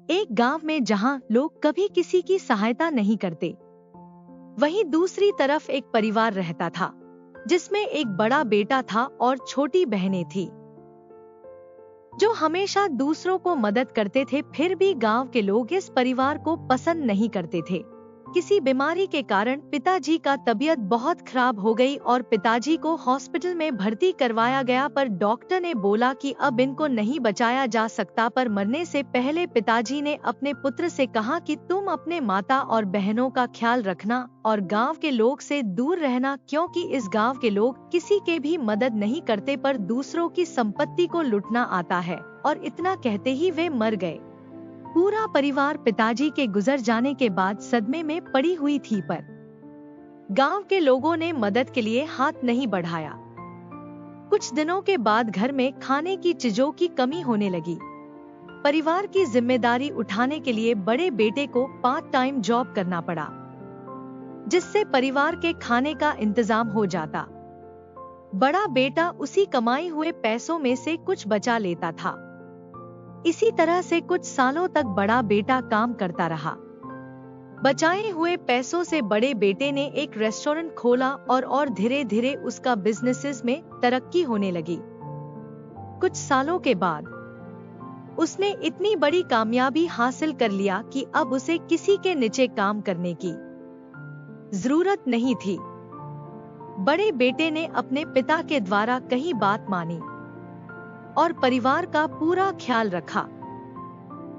एक गांव में जहां लोग कभी किसी की सहायता नहीं करते, वहीं दूसरी तरफ एक परिवार रहता था जिसमें एक बड़ा बेटा था और छोटी बहनें थी जो हमेशा दूसरों को मदद करते थे। फिर भी गांव के लोग इस परिवार को पसंद नहीं करते थे। किसी बीमारी के कारण पिताजी का तबीयत बहुत खराब हो गई और पिताजी को हॉस्पिटल में भर्ती करवाया गया, पर डॉक्टर ने बोला कि अब इनको नहीं बचाया जा सकता। पर मरने से पहले पिताजी ने अपने पुत्र से कहा कि तुम अपने माता और बहनों का ख्याल रखना और गांव के लोग से दूर रहना, क्योंकि इस गांव के लोग किसी के भी मदद नहीं करते पर दूसरों की संपत्ति को लूटना आता है। और इतना कहते ही वे मर गए। पूरा परिवार पिताजी के गुजर जाने के बाद सदमे में पड़ी हुई थी, पर गांव के लोगों ने मदद के लिए हाथ नहीं बढ़ाया। कुछ दिनों के बाद घर में खाने की चीजों की कमी होने लगी। परिवार की जिम्मेदारी उठाने के लिए बड़े बेटे को पार्ट टाइम जॉब करना पड़ा, जिससे परिवार के खाने का इंतजाम हो जाता। बड़ा बेटा उसी कमाई हुए पैसों में से कुछ बचा लेता था। इसी तरह से कुछ सालों तक बड़ा बेटा काम करता रहा। बचाए हुए पैसों से बड़े बेटे ने एक रेस्टोरेंट खोला और धीरे धीरे उसका बिजनेसेस में तरक्की होने लगी। कुछ सालों के बाद उसने इतनी बड़ी कामयाबी हासिल कर लिया कि अब उसे किसी के नीचे काम करने की जरूरत नहीं थी। बड़े बेटे ने अपने पिता के द्वारा कही बात मानी और परिवार का पूरा ख्याल रखा।